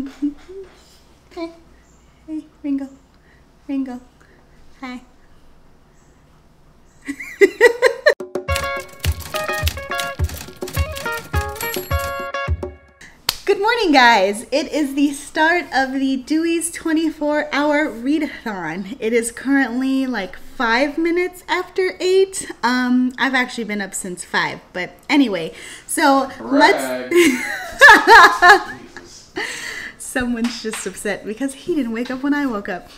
Hey, hey, Ringo, Ringo, hi. Good morning, guys. It is the start of the DEWEY'S 24-hour readathon. It is currently like 5 minutes after 8. I've actually been up since 5, but anyway, so let's... Someone's just upset because he didn't wake up when I woke up.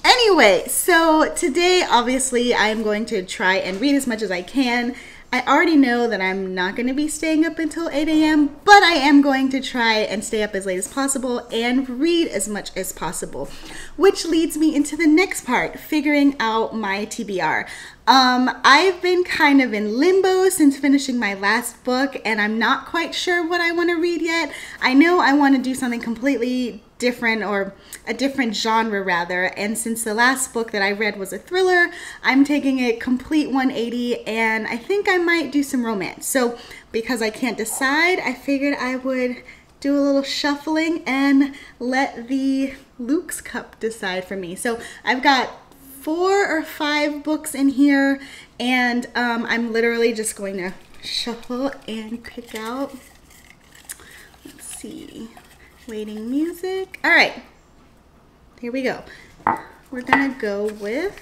Anyway, so today, obviously, I am going to try and read as much as I can. I already know that I'm not going to be staying up until 8 a.m., but I am going to try and stay up as late as possible and read as much as possible, which leads me into the next part, figuring out my TBR. I've been kind of in limbo since finishing my last book, and I'm not quite sure what I want to read yet. I know I want to do something completely different, or a different genre rather, and since the last book that I read was a thriller, I'm taking a complete 180, and I think I might do some romance. So because I can't decide, I figured I would do a little shuffling and let the Luke's Cup decide for me. So I've got 4 or 5 books in here, and I'm literally just going to shuffle and pick out. Let's see. Waiting music. All right, here we go. We're gonna go with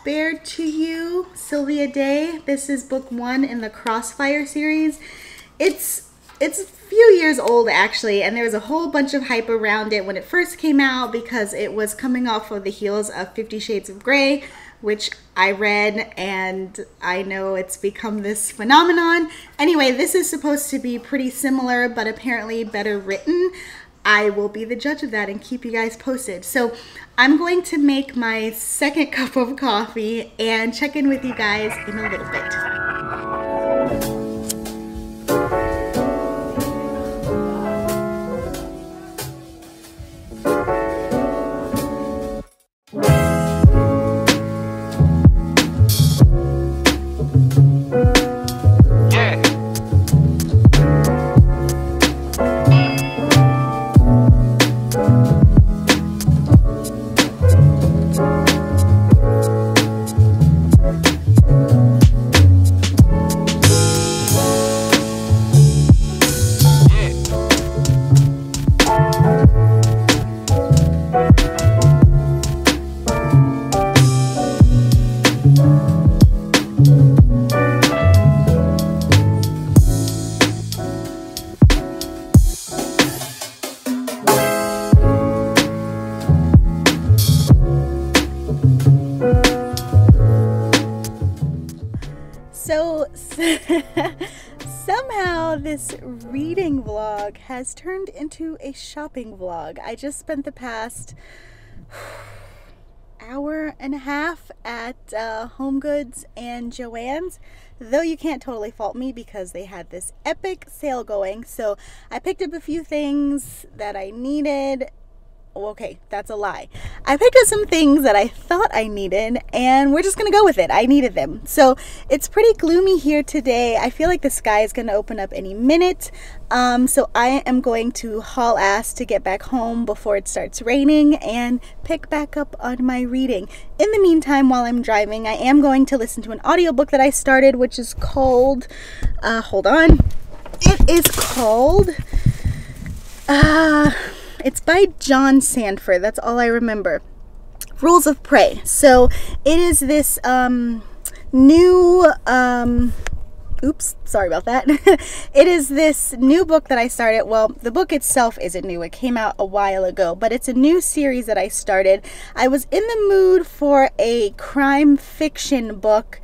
Bared to You, Sylvia Day. This is book 1 in the Crossfire series. It's a few years old actually, and there was a whole bunch of hype around it when it first came out because it was coming off of the heels of 50 Shades of Grey, which I read, and I know it's become this phenomenon. Anyway, this is supposed to be pretty similar, but apparently better written. I will be the judge of that and keep you guys posted. So I'm going to make my second cup of coffee and check in with you guys in a little bit. So somehow this reading vlog has turned into a shopping vlog. I just spent the past hour and a half at HomeGoods and Joann's, though you can't totally fault me because they had this epic sale going. So I picked up a few things that I needed. Okay, that's a lie. I picked up some things that I thought I needed, and we're just gonna go with it. I needed them. So it's pretty gloomy here today. I feel like the sky is gonna open up any minute. So I am going to haul ass to get back home before it starts raining and pick back up on my reading. In the meantime, while I'm driving, I am going to listen to an audiobook that I started, which is called, hold on. It is called, it's by John Sandford. That's all I remember. Rules of Prey. So it is this new oops, sorry about that. It is this new book that I started. Well, the book itself isn't new. It came out a while ago, but it's a new series that I started. I was in the mood for a crime fiction book.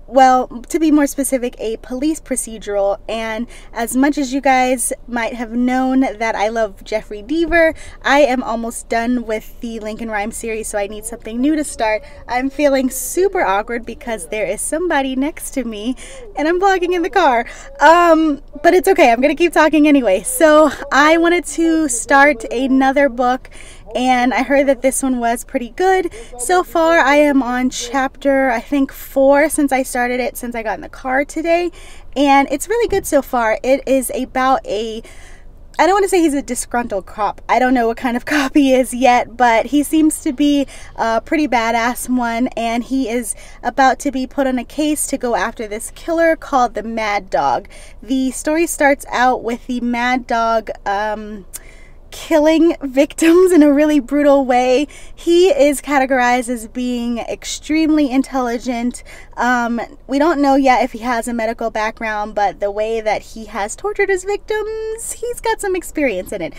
Well, to be more specific, a police procedural. And as much as you guys might have known that I love Jeffrey Deaver, I am almost done with the Lincoln Rhyme series, so I need something new to start. I'm feeling super awkward because there is somebody next to me and I'm vlogging in the car. But it's okay, I'm gonna keep talking anyway. So I wanted to start another book, and I heard that this one was pretty good. So far I am on chapter, I think 4 since I started it, since I got in the car today, and it's really good so far. It is about I don't want to say he's a disgruntled cop. I don't know what kind of cop he is yet, but he seems to be a pretty badass one, and he is about to be put on a case to go after this killer called the Mad Dog. The story starts out with the Mad Dog killing victims in a really brutal way. He is categorized as being extremely intelligent. We don't know yet if he has a medical background, but the way that he has tortured his victims, he's got some experience in it.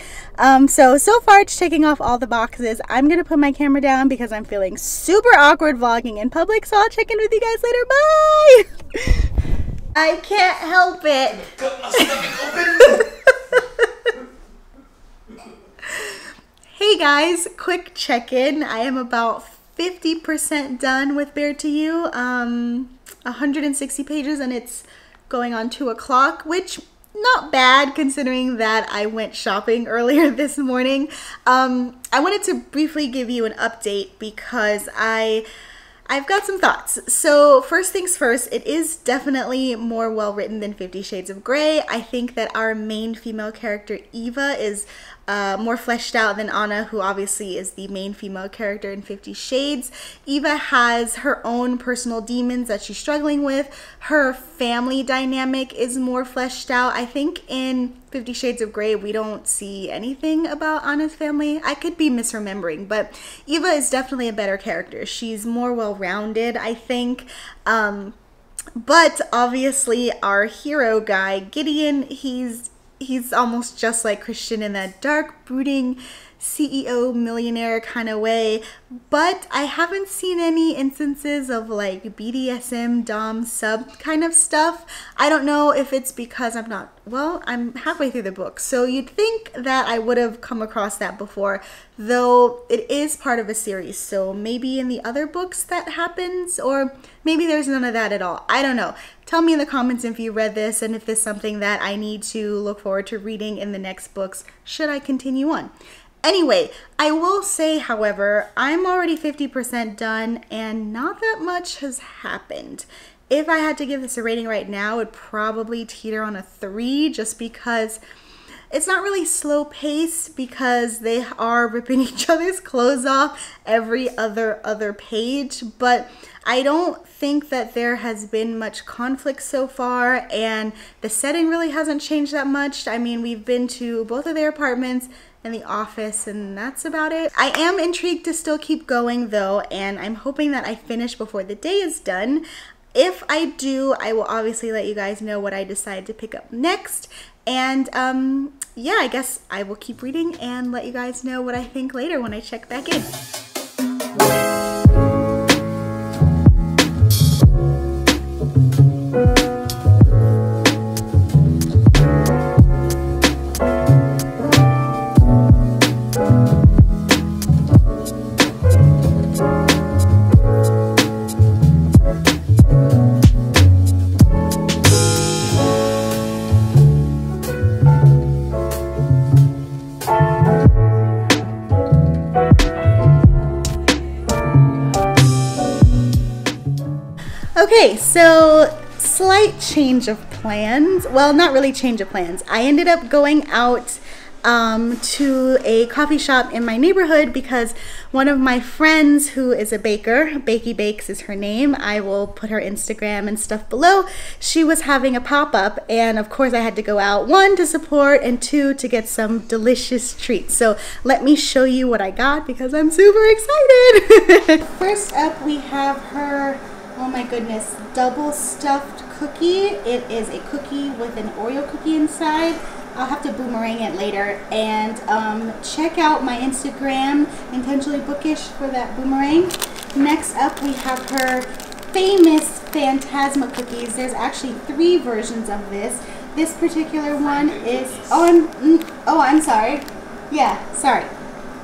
So far it's checking off all the boxes. I'm gonna put my camera down because I'm feeling super awkward vlogging in public, so I'll check in with you guys later. Bye! I can't help it. Got my stomach open. Hey guys, quick check-in. I am about 50% done with Bare to You. 160 pages, and it's going on 2 o'clock, which not bad considering that I went shopping earlier this morning. I wanted to briefly give you an update because I've got some thoughts. So first things first, it is definitely more well written than 50 Shades of Grey. I think that our main female character, Eva, is more fleshed out than Anna, who obviously is the main female character in 50 Shades. Eva has her own personal demons that she's struggling with. Her family dynamic is more fleshed out. I think in 50 Shades of Grey we don't see anything about Anna's family. I could be misremembering, but Eva is definitely a better character. She's more well-rounded, I think. But obviously our hero guy, Gideon, he's almost just like Christian in that dark, brooding CEO millionaire kind of way, but I haven't seen any instances of like BDSM, dom, sub kind of stuff. I don't know if it's because I'm halfway through the book, so you'd think that I would have come across that before, though it is part of a series, so maybe in the other books that happens, or maybe there's none of that at all. I don't know. Tell me in the comments if you read this and if this is something that I need to look forward to reading in the next books, should I continue on. Anyway, I will say, however, I'm already 50% done and not that much has happened. If I had to give this a rating right now, it would probably teeter on a 3, just because it's not really slow paced, because they are ripping each other's clothes off every other page, but I don't think that there has been much conflict so far, and the setting really hasn't changed that much. I mean, we've been to both of their apartments and the office, and that's about it. I am intrigued to still keep going though, and I'm hoping that I finish before the day is done. If I do, I will obviously let you guys know what I decide to pick up next. And yeah, I guess I will keep reading and let you guys know what I think later when I check back in. Okay, so slight change of plans. Well, not really change of plans. I ended up going out to a coffee shop in my neighborhood because one of my friends who is a baker, Bakey Bakes is her name, I will put her Instagram and stuff below, she was having a pop-up, and of course I had to go out, 1, to support, and 2, to get some delicious treats. So let me show you what I got because I'm super excited. First up we have her, oh my goodness, double stuffed cookie. It is a cookie with an Oreo cookie inside. I'll have to boomerang it later. And check out my Instagram, Intentionally Bookish, for that boomerang. Next up we have her famous Phantasma cookies. There's actually 3 versions of this. This particular one is, I'm sorry. Yeah, sorry.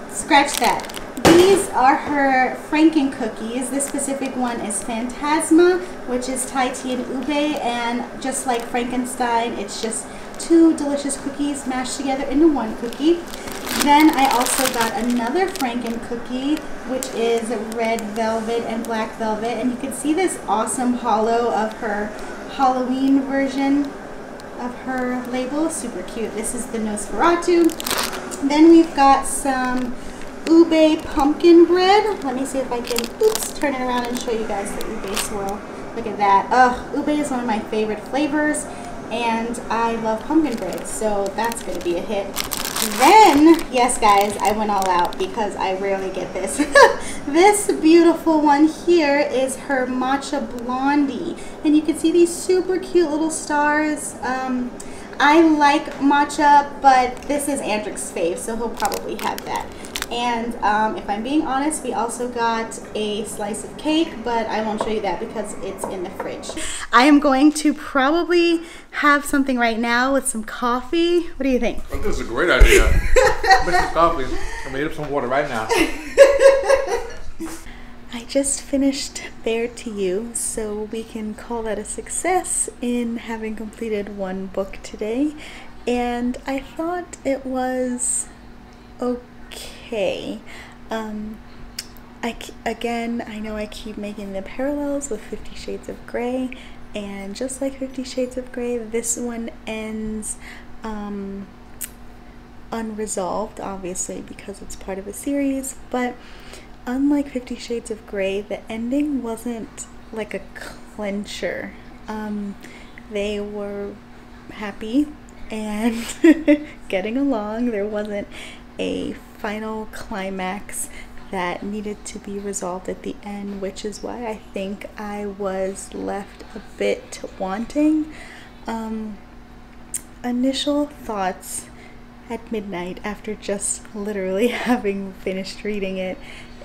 Scratch that. These are her Franken cookies. This specific one is Phantasma, which is Thai tea and ube, and just like Frankenstein, it's just 2 delicious cookies mashed together into 1 cookie. Then I also got another Franken cookie, which is red velvet and black velvet. And you can see this awesome hollow of her Halloween version of her label. Super cute. This is the Nosferatu. Then we've got some ube pumpkin bread. Let me see if I can, turn it around and show you guys the ube swirl. Look at that. Ugh, ube is one of my favorite flavors, and I love pumpkin bread, so that's going to be a hit. Then, yes guys, I went all out because I rarely get this. This beautiful one here is her Matcha Blondie, and you can see these super cute little stars. I like matcha, but this is Andrew's fave, so he'll probably have that. And if I'm being honest, we also got a slice of cake, but I won't show you that because it's in the fridge. I am going to probably have something right now with some coffee. What do you think? I think this is a great idea. Mix some coffee. I'm gonna eat up some water right now. I just finished Bare to You, so we can call that a success in having completed one book today. And I thought it was okay. Again, I know I keep making the parallels with 50 Shades of Grey, and just like 50 Shades of Grey, this one ends unresolved, obviously, because it's part of a series, but unlike 50 Shades of Grey, the ending wasn't like a clincher. They were happy and getting along. There wasn't a final climax that needed to be resolved at the end, which is why I think I was left a bit wanting. Initial thoughts at midnight after just literally having finished reading it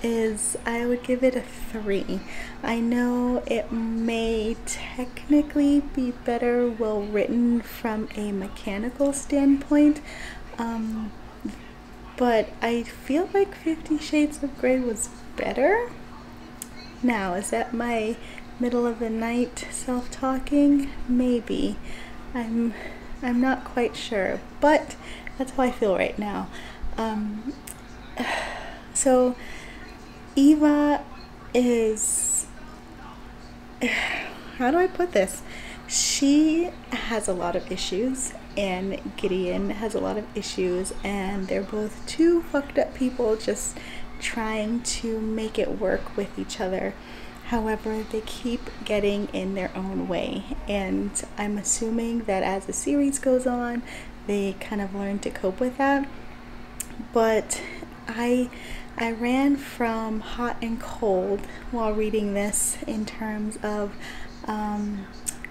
is I would give it a 3. I know it may technically be better well written from a mechanical standpoint, but I feel like 50 Shades of Grey was better. Now, is that my middle of the night self-talking? Maybe. I'm not quite sure, but that's how I feel right now. So Eva is, how do I put this? She has a lot of issues, and Gideon has a lot of issues, and they're both two fucked up people just trying to make it work with each other. However, they keep getting in their own way, and I'm assuming that as the series goes on, they kind of learn to cope with that. But I ran from hot and cold while reading this in terms of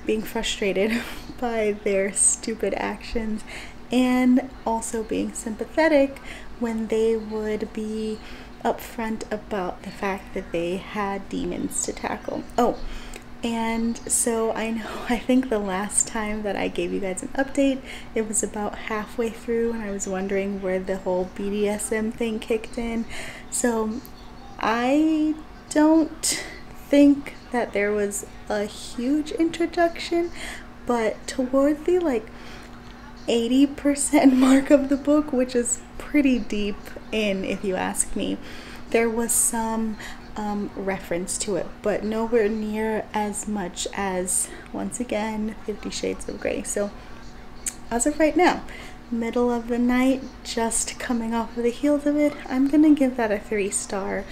being frustrated by their stupid actions, and also being sympathetic when they would be upfront about the fact that they had demons to tackle. Oh, and so I think the last time that I gave you guys an update, it was about halfway through, and I was wondering where the whole BDSM thing kicked in. So I don't think that there was a huge introduction, but toward the like 80% mark of the book, which is pretty deep in, if you ask me, there was some reference to it, but nowhere near as much as, once again, 50 Shades of Grey. So as of right now, middle of the night, just coming off of the heels of it, I'm gonna give that a 3-star.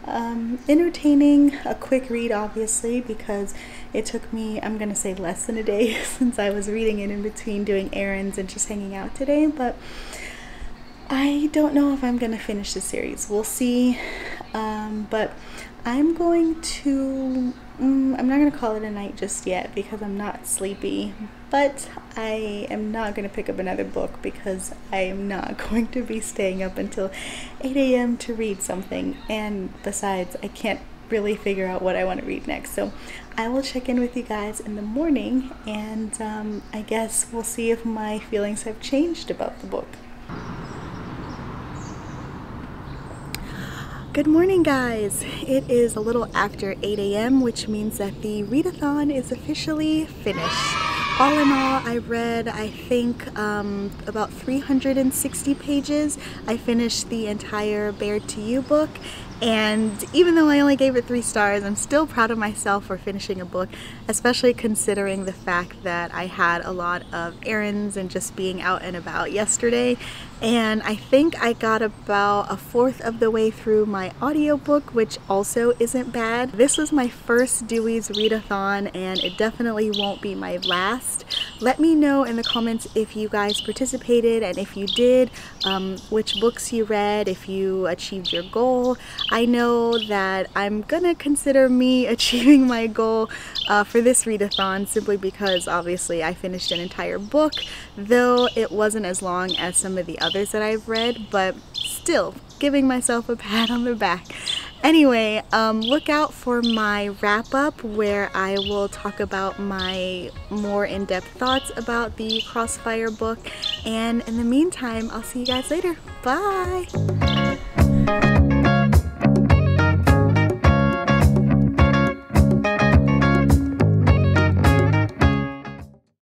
Entertaining, a quick read obviously, because it took me, I'm gonna say, less than a day since I was reading it in between doing errands and just hanging out today, but I don't know if I'm gonna finish the series. We'll see. But I'm going to, I'm not gonna call it a night just yet because I'm not sleepy, but I am not gonna pick up another book because I am not going to be staying up until 8 a.m. to read something, and besides, I can't really figure out what I want to read next. So I will check in with you guys in the morning, and I guess we'll see if my feelings have changed about the book. Good morning, guys. It is a little after 8 a.m., which means that the readathon is officially finished. All in all, I read, I think, about 360 pages. I finished the entire Bared to You book, and even though I only gave it 3 stars, I'm still proud of myself for finishing a book, especially considering the fact that I had a lot of errands and just being out and about yesterday. And I think I got about 1/4 of the way through my audiobook, which also isn't bad. This was my first DEWEY'S readathon, and it definitely won't be my last. Let me know in the comments if you guys participated, and if you did, which books you read, if you achieved your goal. I know that I'm gonna consider me achieving my goal for this readathon, simply because obviously I finished an entire book, though it wasn't as long as some of the others that I've read, but still giving myself a pat on the back. Anyway, look out for my wrap-up where I will talk about my more in-depth thoughts about the Crossfire book, and in the meantime, I'll see you guys later. Bye!